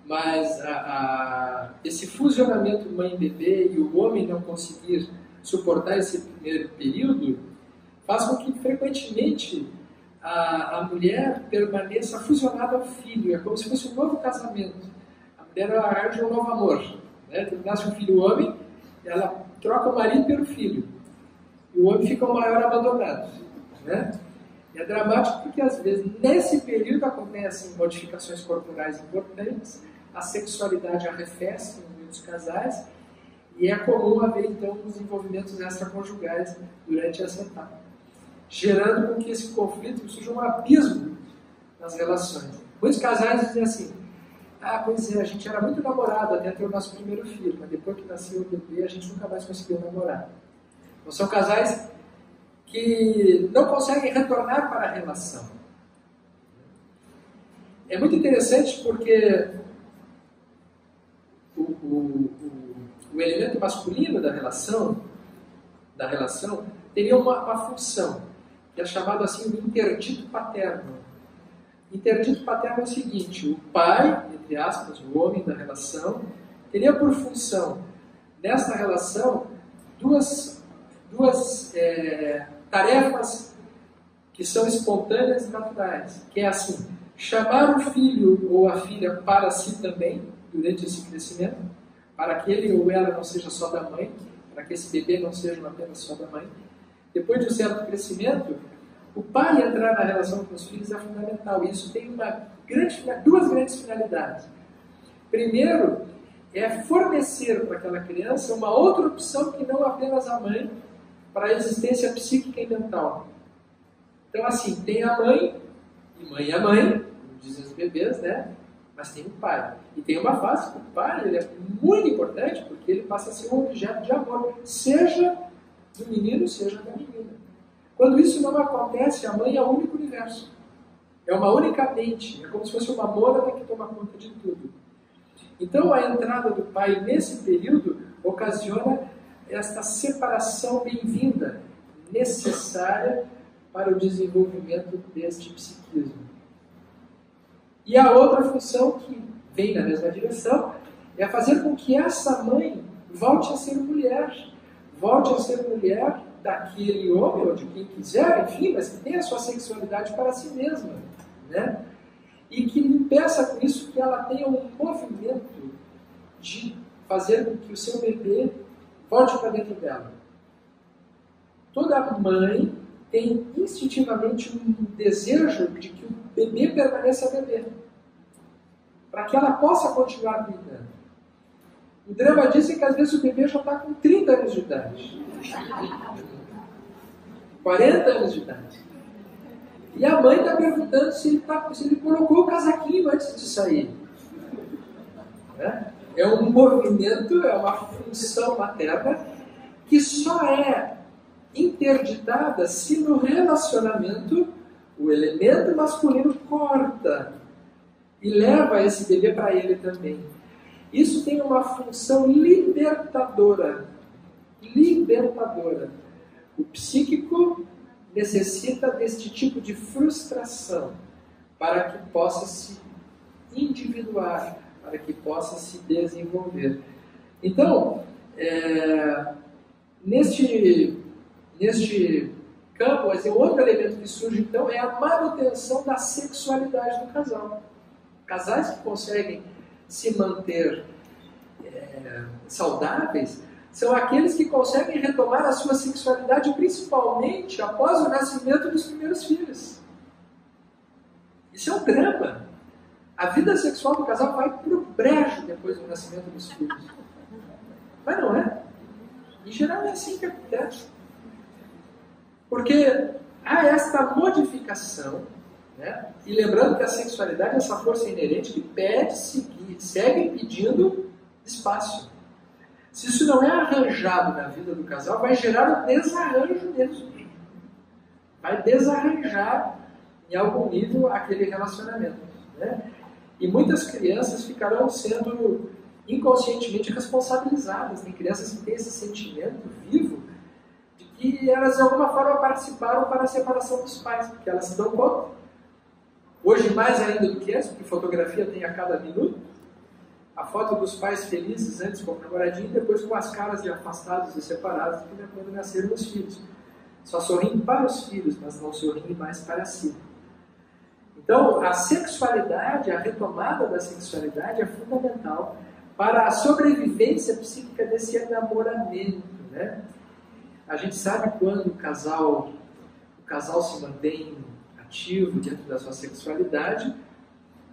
mas esse fusionamento mãe-bebê e o homem não conseguir suportar esse primeiro período faz com que, frequentemente, a mulher permaneça fusionada ao filho. É como se fosse um novo casamento. A mulher arranja um novo amor. Né? Nasce um filho homem, ela troca o marido pelo filho. E o homem fica o maior abandonado. Né? E é dramático porque, às vezes, nesse período acontecem modificações corporais importantes, a sexualidade arrefece em muitos casais, e é comum haver, então, desenvolvimentos extraconjugais durante essa etapa, gerando com que esse conflito seja um abismo nas relações. Muitos casais dizem assim: pois é, a gente era muito namorado até ter o nosso primeiro filho, mas depois que nasceu o bebê, a gente nunca mais conseguiu namorar. Então, são casais que não conseguem retornar para a relação. É muito interessante porque o elemento masculino da relação teria uma função, que é chamado assim de interdito paterno. Interdito paterno é o seguinte: o pai, entre aspas, o homem da relação, teria por função, nesta relação, duas tarefas que são espontâneas e naturais, que é assim: chamar o filho ou a filha para si também, durante esse crescimento, para que ele ou ela não seja só da mãe, para que esse bebê não seja apenas só da mãe. Depois de um certo crescimento, o pai entrar na relação com os filhos é fundamental. E isso tem duas grandes finalidades. Primeiro, é fornecer para aquela criança uma outra opção que não apenas a mãe, para a existência psíquica e mental. Então, assim, tem a mãe, e mãe é mãe, como dizem os bebês, né? Mas tem o pai. E tem uma fase que o pai ele é muito importante, porque ele passa a ser um objeto de amor, seja do menino, seja da menina. Quando isso não acontece, a mãe é o único universo. É uma única mente. É como se fosse uma mônada que toma conta de tudo. Então, a entrada do pai nesse período ocasiona esta separação bem-vinda, necessária para o desenvolvimento deste psiquismo. E a outra função, que vem na mesma direção, é fazer com que essa mãe volte a ser mulher. Volte a ser mulher daquele homem, ou de quem quiser, enfim, mas que tenha a sua sexualidade para si mesma. Né? E que impeça com isso que ela tenha um movimento de fazer com que o seu bebê volte para dentro dela. Toda mãe tem instintivamente um desejo de que o bebê permaneça bebê, para que ela possa continuar cuidando. O drama diz que às vezes o bebê já está com 30 anos de idade, 40 anos de idade. E a mãe está perguntando se ele colocou o casaquinho antes de sair. É um movimento, é uma função materna que só é interditada se no relacionamento o elemento masculino corta e leva esse bebê para ele também. Isso tem uma função libertadora. Libertadora. O psíquico necessita deste tipo de frustração para que possa se individuar, para que possa se desenvolver. Então, neste campo, o outro elemento que surge, então, é a manutenção da sexualidade do casal. Casais que conseguem se manter saudáveis são aqueles que conseguem retomar a sua sexualidade, principalmente após o nascimento dos primeiros filhos. Isso é um drama. A vida sexual do casal vai para o brejo depois do nascimento dos filhos. Mas não é. Em geral é assim que acontece. Porque há esta modificação, né? E lembrando que a sexualidade é essa força inerente que segue pedindo espaço. Se isso não é arranjado na vida do casal, vai gerar um desarranjo mesmo. Vai desarranjar em algum nível aquele relacionamento, né? E muitas crianças ficarão sendo inconscientemente responsabilizadas. Tem crianças que têm esse sentimento vivo de que elas de alguma forma participaram para a separação dos pais, porque elas se dão conta. Hoje mais ainda do que isso, porque fotografia tem a cada minuto, a foto dos pais felizes antes com o namoradinho e depois com as caras de afastados e separados quando nasceram os filhos. Só sorriem para os filhos, mas não sorriem mais para si. Então, a sexualidade, a retomada da sexualidade é fundamental para a sobrevivência psíquica desse enamoramento, né? A gente sabe quando o casal se mantém ativo dentro da sua sexualidade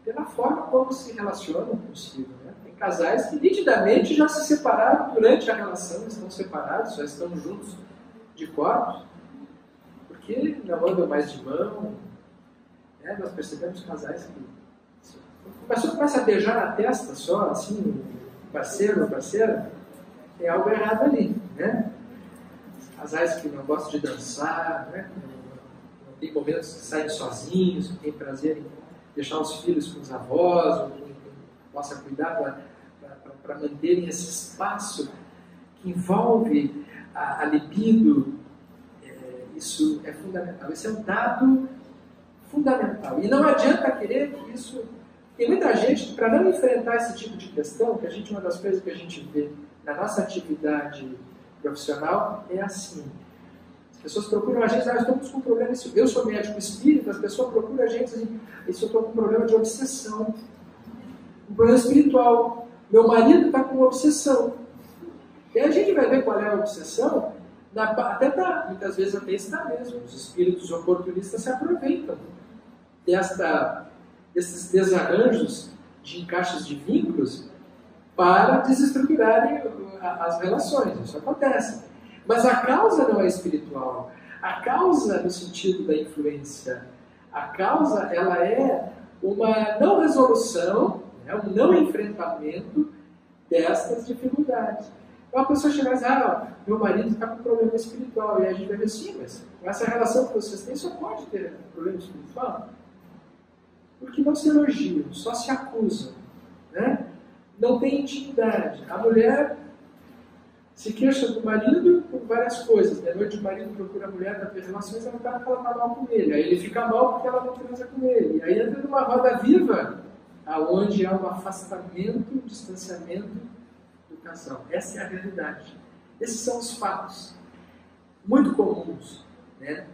pela forma como se relacionam consigo, né? Tem casais que nitidamente já se separaram durante a relação, estão separados, já estão juntos de corpos, porque não andam mais de mão. Nós percebemos casais que o pastor começa a beijar na testa só, assim, o parceiro ou parceira, tem algo errado ali, né? Casais que não gostam de dançar, né? Não tem momentos que saem sozinhos, que têm prazer em deixar os filhos com os avós, ou quem possa cuidar para manterem esse espaço que envolve a libido. Isso é fundamental. Esse é um dado fundamental. E não adianta querer que isso... Tem muita gente que, para não enfrentar esse tipo de questão, que uma das coisas que a gente vê na nossa atividade profissional é assim. As pessoas procuram a gente, estamos com um problema. Eu sou médico espírita, as pessoas procuram a gente assim, eu estou com um problema de obsessão. Um problema espiritual. Meu marido está com uma obsessão. E aí a gente vai ver qual é a obsessão. Muitas vezes até está mesmo. Os espíritos oportunistas se aproveitam desses desarranjos de encaixes de vínculos para desestruturarem as relações. Isso acontece. Mas a causa não é espiritual. A causa, no sentido da influência, a causa ela é uma não resolução, né, um não enfrentamento destas dificuldades. Então a pessoa chega e diz, meu marido está com problema espiritual. E a gente vai ver, sim, mas com essa relação que vocês têm, só pode ter problema espiritual. Porque não se elogiam, só se acusam, né? Não tem intimidade. A mulher se queixa do marido por várias coisas. De noite o marido procura a mulher para ter relações, ela está mal com ele. Aí ele fica mal porque ela não transa com ele. E aí entra numa roda viva, onde há um afastamento, um distanciamento do casal. Essa é a realidade. Esses são os fatos muito comuns, né?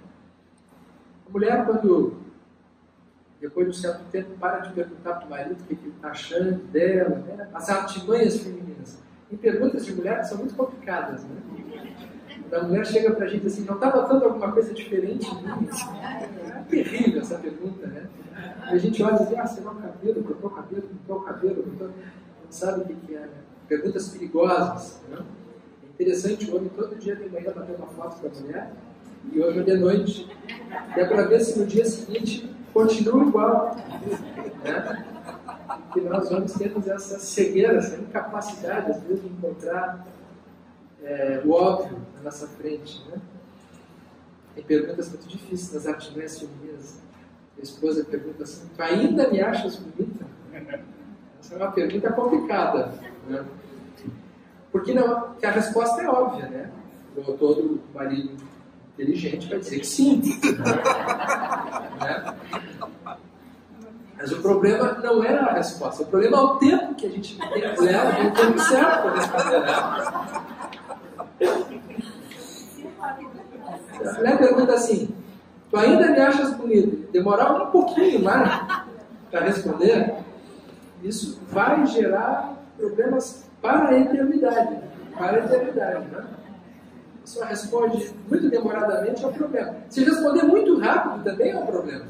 A mulher, quando depois de um certo tempo para de perguntar para o marido o que ele está achando dela, né? As artimanhas femininas. Tem perguntas de mulher que são muito complicadas, né? Quando a mulher chega para a gente assim, não está notando alguma coisa diferente em mim? É terrível essa pergunta, né? E a gente olha e diz, será o cabelo, cortou o cabelo, pintou o cabelo, não sabe o que é, né? Perguntas perigosas, né? É interessante, o homem todo dia de manhã bater uma foto da mulher, e hoje de noite, é para ver se no dia seguinte continua igual, né? Porque nós homens temos essa cegueira, essa incapacidade, às vezes, de encontrar o óbvio na nossa frente, né? Tem perguntas muito difíceis nas artimanhas femininas. Minha esposa pergunta assim, tu ainda me achas bonita? Essa é uma pergunta complicada, Né? Porque não, que a resposta é óbvia, né? Todo marido inteligente vai dizer que sim. Né? Mas o problema não era a resposta, o problema é o tempo que a gente leva no tempo certo para responder. A mulher pergunta assim: tu ainda me achas bonito? Demorar um pouquinho mais para responder, isso vai gerar problemas para a eternidade. Para a eternidade, né? Se ela responde muito demoradamente, é um problema. Se responder muito rápido, também é um problema.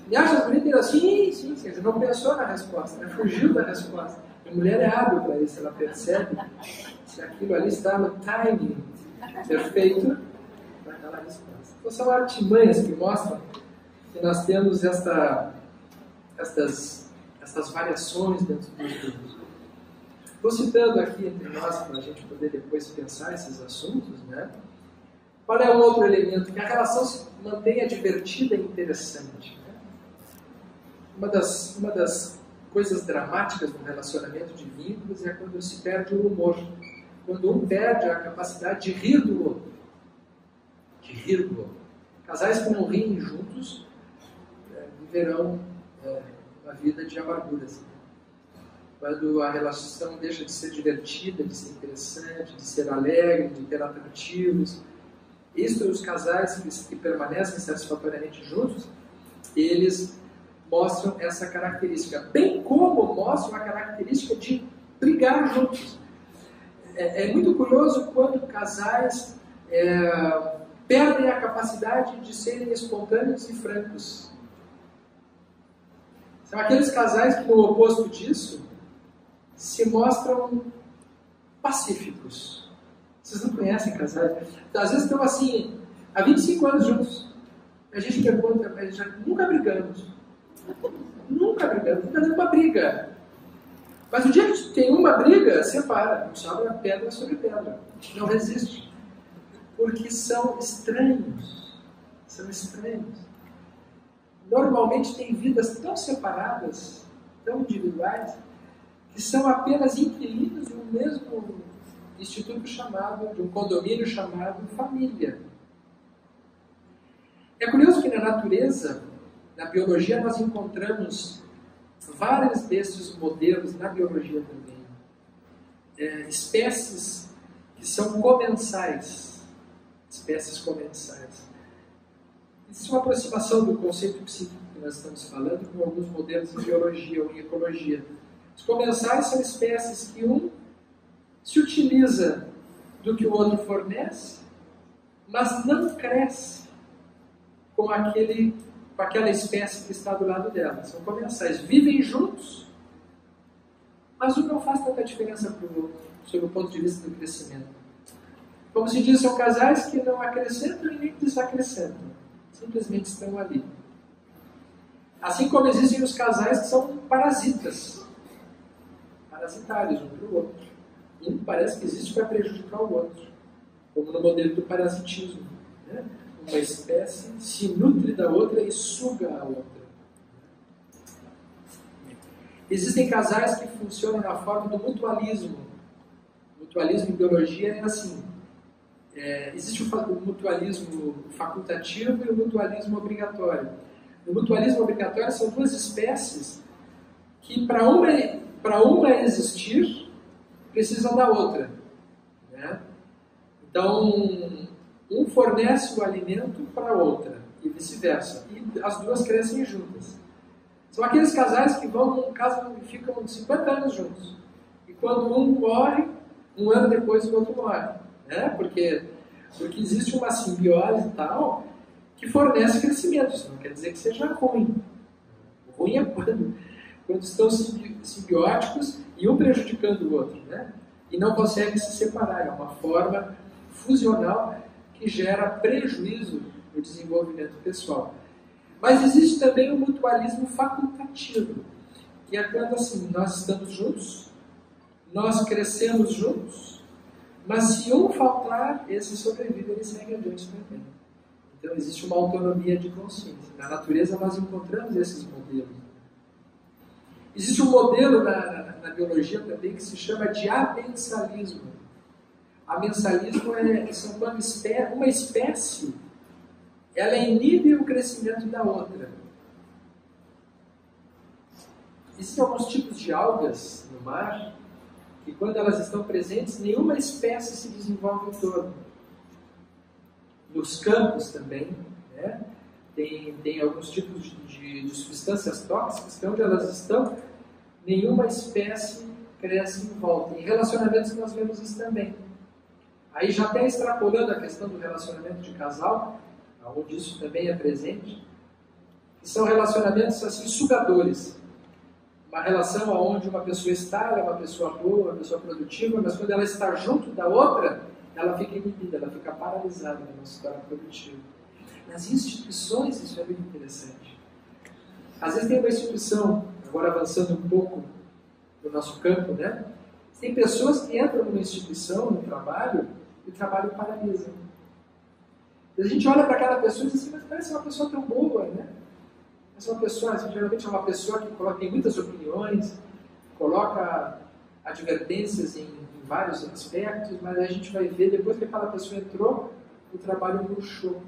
Me achas bonito? Ele sim, sim, sim. Você não pensou na resposta, né? Fugiu da resposta. A mulher é hábil para isso, ela percebe se aquilo ali está no timing perfeito para aquela resposta. Então são artimanhas que mostram que nós temos estas variações dentro dos grupos. Estou citando aqui entre nós para a gente poder depois pensar esses assuntos, né? Qual é o outro elemento? Que a relação se mantenha divertida e interessante. Né? Uma das coisas dramáticas no relacionamento de vínculos é quando se perde o humor. Quando um perde a capacidade de rir do outro. De rir do outro. Casais que não riem juntos viverão uma vida de amarguras. Quando a relação deixa de ser divertida, de ser interessante, de ser alegre, de ter atrativos. Isto, os casais que permanecem satisfatoriamente juntos, eles mostram essa característica, bem como mostram a característica de brigar juntos. É muito curioso quando casais perdem a capacidade de serem espontâneos e francos. São aqueles casais que, no oposto disso, se mostram pacíficos. Vocês não conhecem casais? Às vezes estão assim, há 25 anos juntos. A gente pergunta, mas já nunca brigamos. Nunca brigamos, nunca deu uma briga. Mas o dia que tem uma briga, separa. Não sobra pedra sobre pedra. Não resiste. Porque são estranhos. São estranhos. Normalmente têm vidas tão separadas, tão individuais, que são apenas inquilinos de um mesmo instituto chamado, de um condomínio chamado família. É curioso que na natureza, na biologia, nós encontramos vários desses modelos, na biologia também. Espécies que são comensais. Espécies comensais. Existe uma aproximação do conceito psíquico que nós estamos falando com alguns modelos de biologia ou em ecologia. Os comensais são espécies que um se utiliza do que o outro fornece, mas não cresce com aquela espécie que está do lado dela. São comensais. Vivem juntos, mas um não faz tanta diferença para o outro, sob o ponto de vista do crescimento. Como se diz, são casais que não acrescentam e nem desacrescentam. Simplesmente estão ali. Assim como existem os casais que são parasitas. Parasitários um para o outro. Um parece que existe para prejudicar o outro. Como no modelo do parasitismo. Né? Uma espécie se nutre da outra e suga a outra. Existem casais que funcionam na forma do mutualismo. O mutualismo em biologia é assim. Existe o mutualismo facultativo e o mutualismo obrigatório. O mutualismo obrigatório são duas espécies que, para uma existir, precisam da outra. Né? Então, um fornece o alimento para a outra e vice-versa. E as duas crescem juntas. São aqueles casais que vão num caso e ficam 50 anos juntos. E quando um morre, um ano depois o outro morre. Né? Porque existe uma simbiose tal que fornece crescimento. Isso não quer dizer que seja ruim. O ruim é quando estão simbióticos e um prejudicando o outro. Né? E não conseguem se separar. É uma forma fusional que gera prejuízo no desenvolvimento pessoal. Mas existe também o mutualismo facultativo, que é quando assim, nós estamos juntos, nós crescemos juntos, mas se um faltar, esse sobrevive, ele segue adiante também. Então existe uma autonomia de consciência. Na natureza nós encontramos esses modelos. Existe um modelo na biologia também que se chama de amensalismo. Amensalismo são quando uma espécie ela inibe o crescimento da outra. Existem alguns tipos de algas no mar que, quando elas estão presentes, nenhuma espécie se desenvolve em torno. Nos campos também, né? Tem alguns tipos de substâncias tóxicas que, onde elas estão, nenhuma espécie cresce em volta. Em relacionamentos nós vemos isso também. Aí já até extrapolando a questão do relacionamento de casal, onde isso também é presente, que são relacionamentos assim sugadores. Uma relação onde uma pessoa está, ela é uma pessoa boa, uma pessoa produtiva, mas quando ela está junto da outra, ela fica inibida, ela fica paralisada na história produtiva. Nas instituições isso é muito interessante. Às vezes tem uma instituição, agora avançando um pouco no nosso campo, né? Tem pessoas que entram numa instituição, no trabalho, e o trabalho paralisa. E a gente olha para aquela pessoa e diz assim, mas parece uma pessoa tão boa, né? Mas uma pessoa, assim, geralmente é uma pessoa que tem muitas opiniões, coloca advertências em vários aspectos, mas a gente vai ver, depois que aquela pessoa entrou, o trabalho murchou.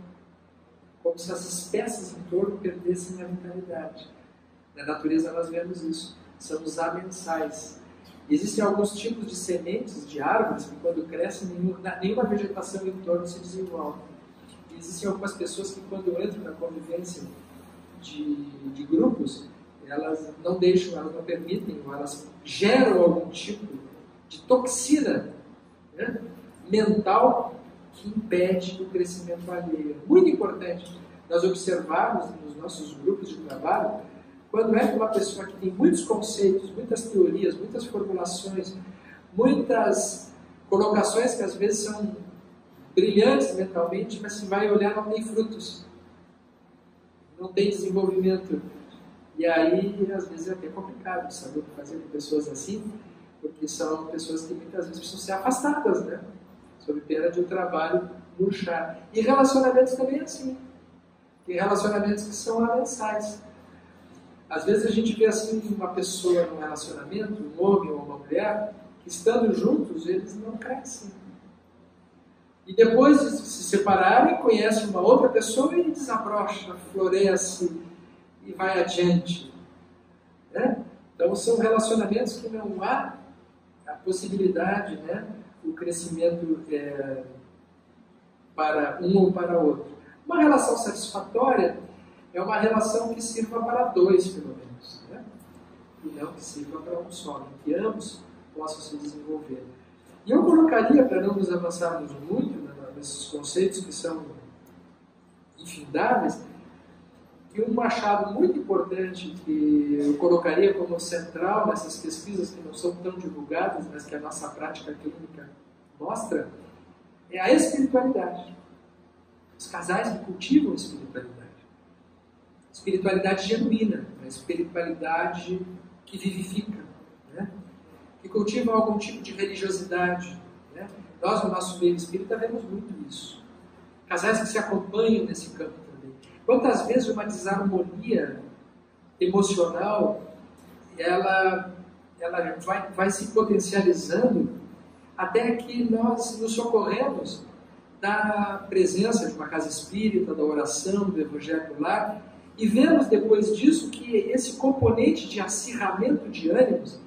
Como se as espécies em torno perdessem a vitalidade. Na natureza nós vemos isso. São os amensais. Existem alguns tipos de sementes de árvores que, quando crescem, nenhuma vegetação em torno se desenvolve. E existem algumas pessoas que, quando entram na convivência de grupos, elas não deixam, elas não permitem, ou elas geram algum tipo de toxina, né, mental que impede o crescimento alheio. Muito importante nós observarmos nos nossos grupos de trabalho quando é que uma pessoa que tem muitos conceitos, muitas teorias, muitas formulações, muitas colocações que às vezes são brilhantes mentalmente, mas se vai olhar não tem frutos, não tem desenvolvimento. E aí, às vezes, é até complicado saber o que fazer com pessoas assim, porque são pessoas que muitas vezes precisam ser afastadas, né? Sob pena de o trabalho murchar. E relacionamentos também é assim. Tem relacionamentos que são amensais. Às vezes a gente vê assim uma pessoa num relacionamento, um homem ou uma mulher, que estando juntos, eles não crescem. E depois de se separarem, conhecem uma outra pessoa e desabrocha, floresce e vai adiante. Né? Então são relacionamentos que não há a possibilidade, né, o crescimento para um ou para outro. Uma relação satisfatória é uma relação que sirva para dois, pelo menos, né? E não que sirva para um só, em que ambos possam se desenvolver. E eu colocaria, para não nos avançarmos muito, né, nesses conceitos que são infindáveis, que um achado muito importante que eu colocaria como central nessas pesquisas que não são tão divulgadas, mas que a nossa prática clínica mostra, é a espiritualidade. Os casais que cultivam a espiritualidade. Espiritualidade genuína, a espiritualidade que vivifica, né? Que cultiva algum tipo de religiosidade. Né? Nós, no nosso meio espírita, vemos muito isso. Casais que se acompanham nesse campo também. Quantas vezes uma desarmonia emocional ela vai se potencializando até que nós nos socorremos da presença de uma casa espírita, da oração, do evangelho no lar, e vemos depois disso que esse componente de acirramento de ânimos,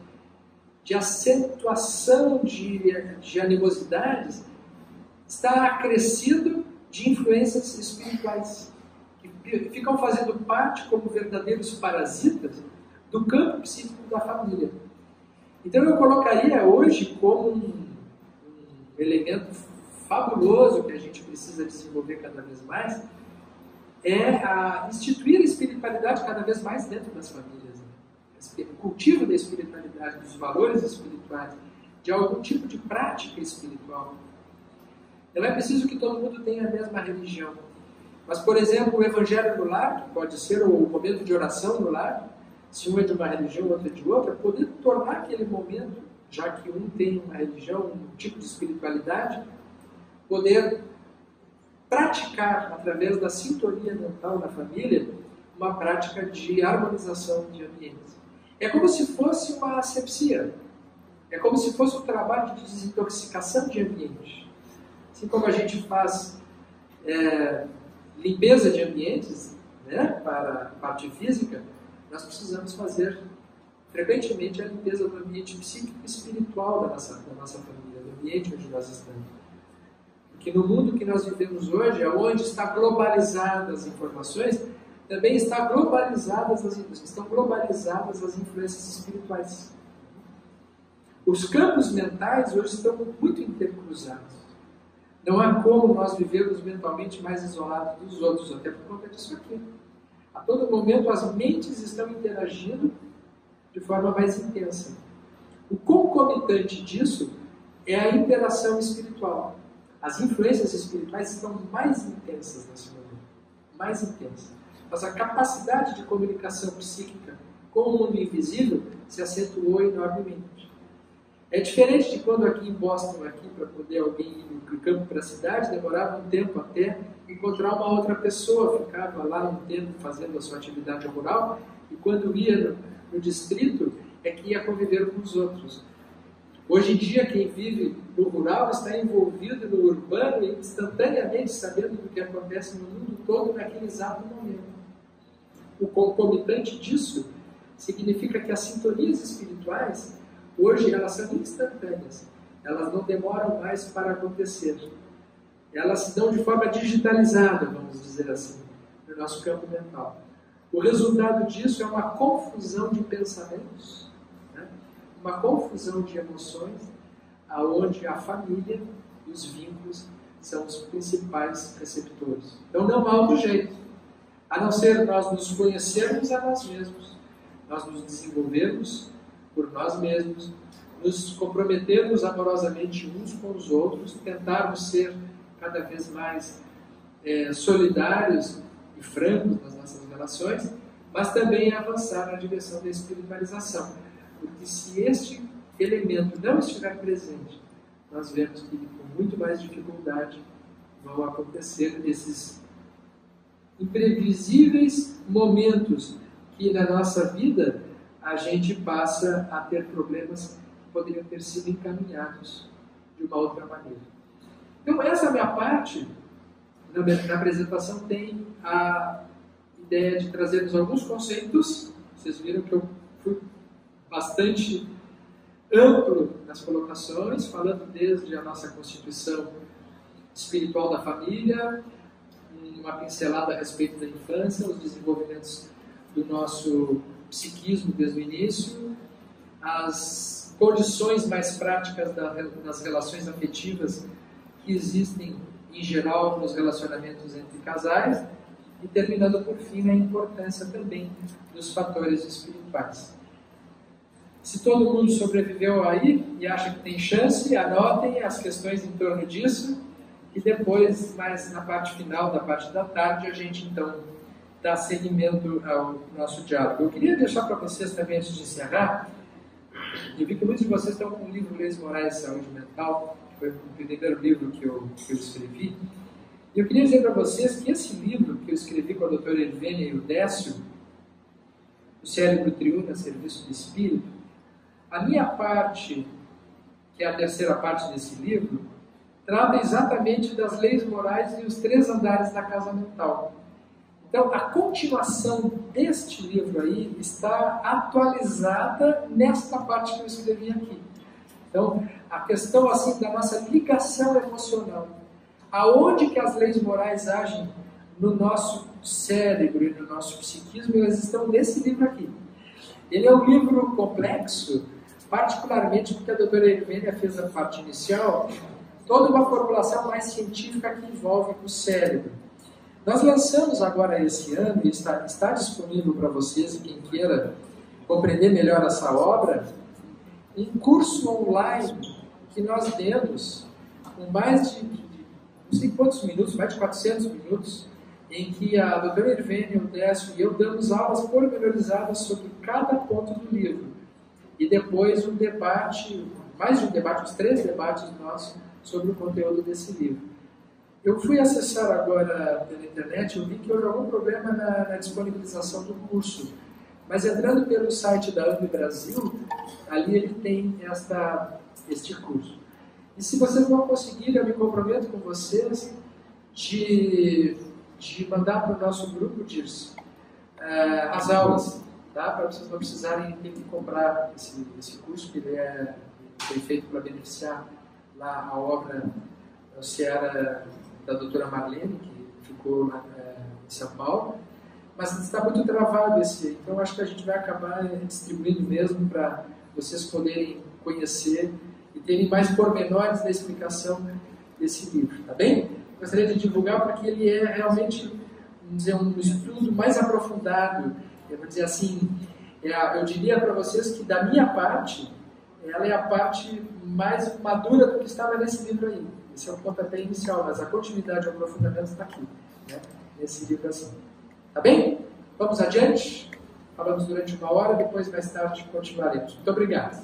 de acentuação de animosidades, está acrescido de influências espirituais, que ficam fazendo parte como verdadeiros parasitas do campo psíquico da família. Então eu colocaria hoje como um elemento fabuloso que a gente precisa desenvolver cada vez mais, é a instituir a espiritualidade cada vez mais dentro das famílias. Né? O cultivo da espiritualidade, dos valores espirituais, de algum tipo de prática espiritual. Não é preciso que todo mundo tenha a mesma religião. Mas, por exemplo, o evangelho no lar, que pode ser o momento de oração no lar, se um é de uma religião, outro é de outra, poder tornar aquele momento, já que um tem uma religião, um tipo de espiritualidade, poder praticar, através da sintonia mental na família, uma prática de harmonização de ambientes. É como se fosse uma asepsia. É como se fosse um trabalho de desintoxicação de ambiente. Assim como a gente faz limpeza de ambientes, né, para a parte física, nós precisamos fazer frequentemente a limpeza do ambiente psíquico e espiritual da nossa família, do ambiente onde nós estamos. Porque no mundo que nós vivemos hoje, onde está globalizadas as informações, também estão globalizadas as influências espirituais. Os campos mentais hoje estão muito intercruzados. Não há como nós vivermos mentalmente mais isolados dos outros, até por conta disso aqui. A todo momento as mentes estão interagindo de forma mais intensa. O concomitante disso é a interação espiritual. As influências espirituais estão mais intensas nesse momento. Mais intensas. Mas a capacidade de comunicação psíquica com o mundo invisível se acentuou enormemente. É diferente de quando aqui em Boston, para poder alguém ir do campo para a cidade, demorava um tempo até encontrar uma outra pessoa, ficava lá um tempo fazendo a sua atividade rural, e quando ia no distrito, é que ia conviver com os outros. Hoje em dia, quem vive no rural está envolvido no urbano e instantaneamente sabendo do que acontece no mundo todo naquele exato momento. O concomitante disso significa que as sintonias espirituais, hoje, elas são instantâneas. Elas não demoram mais para acontecer. Elas se dão de forma digitalizada, vamos dizer assim, no nosso campo mental. O resultado disso é uma confusão de pensamentos, né? Uma confusão de emoções, aonde a família e os vínculos são os principais receptores. Então não há outro jeito, a não ser nós nos conhecermos a nós mesmos, nós nos desenvolvermos por nós mesmos, nos comprometermos amorosamente uns com os outros, tentarmos ser cada vez mais solidários e francos nas nossas relações, mas também avançar na direção da espiritualização. Porque se este elemento não estiver presente, nós vemos que com muito mais dificuldade vão acontecer esses imprevisíveis momentos que na nossa vida a gente passa a ter problemas que poderiam ter sido encaminhados de uma outra maneira. Então essa minha parte na apresentação tem a ideia de trazermos alguns conceitos. Vocês viram que eu fui bastante amplo nas colocações, falando desde a nossa constituição espiritual da família, uma pincelada a respeito da infância, os desenvolvimentos do nosso psiquismo desde o início, as condições mais práticas das relações afetivas que existem em geral nos relacionamentos entre casais, e terminando por fim na importância também dos fatores espirituais. Se todo mundo sobreviveu aí e acha que tem chance, anotem as questões em torno disso, e depois, mais na parte final, da parte da tarde, a gente então dá seguimento ao nosso diálogo. Eu queria deixar para vocês também, antes de encerrar, eu vi que muitos de vocês estão com o livro Leis Morais e Saúde Mental, que foi o primeiro livro que eu escrevi. E eu queria dizer para vocês que esse livro que eu escrevi com a doutora Irvênia e o Décio, O Cérebro Triuna, Serviço do Espírito, a minha parte, que é a terceira parte desse livro, trata exatamente das leis morais e os 3 andares da casa mental. Então, a continuação deste livro aí está atualizada nesta parte que eu escrevi aqui. Então, a questão assim da nossa ligação emocional. Aonde que as leis morais agem no nosso cérebro e no nosso psiquismo, elas estão nesse livro aqui. Ele é um livro complexo, particularmente porque a doutora Irvênia fez a parte inicial, toda uma formulação mais científica que envolve o cérebro. Nós lançamos agora esse ano, e está disponível para vocês, e quem queira compreender melhor essa obra, um curso online que nós demos, com mais de não sei quantos minutos, mais de 400 minutos, em que a doutora Irvênia, o Décio e eu damos aulas pormenorizadas sobre cada ponto do livro. E depois um debate, mais de um debate, os 3 debates nossos sobre o conteúdo desse livro. Eu fui acessar agora pela internet, eu vi que houve algum problema na disponibilização do curso. Mas entrando pelo site da AMB Brasil, ali ele tem este curso. E se vocês não conseguirem, eu me comprometo com vocês de mandar para o nosso grupo, Dirce, as aulas, tá? Para vocês não precisarem ter que comprar esse curso, que ele foi feito para beneficiar lá a obra da Seara da doutora Marlene, que ficou lá em São Paulo. Mas está muito travado então acho que a gente vai acabar distribuindo mesmo para vocês poderem conhecer e terem mais pormenores da explicação desse livro, tá bem? Gostaria de divulgar porque ele é realmente, vamos dizer, um estudo mais aprofundado. Eu vou dizer assim, eu diria para vocês que da minha parte, ela é a parte mais madura do que estava nesse livro aí. Esse é o pontapé inicial, mas a continuidade e o aprofundamento está aqui, né? Nesse livro assim. Tá bem? Vamos adiante? Falamos durante 1 hora, depois mais tarde continuaremos. Muito obrigado.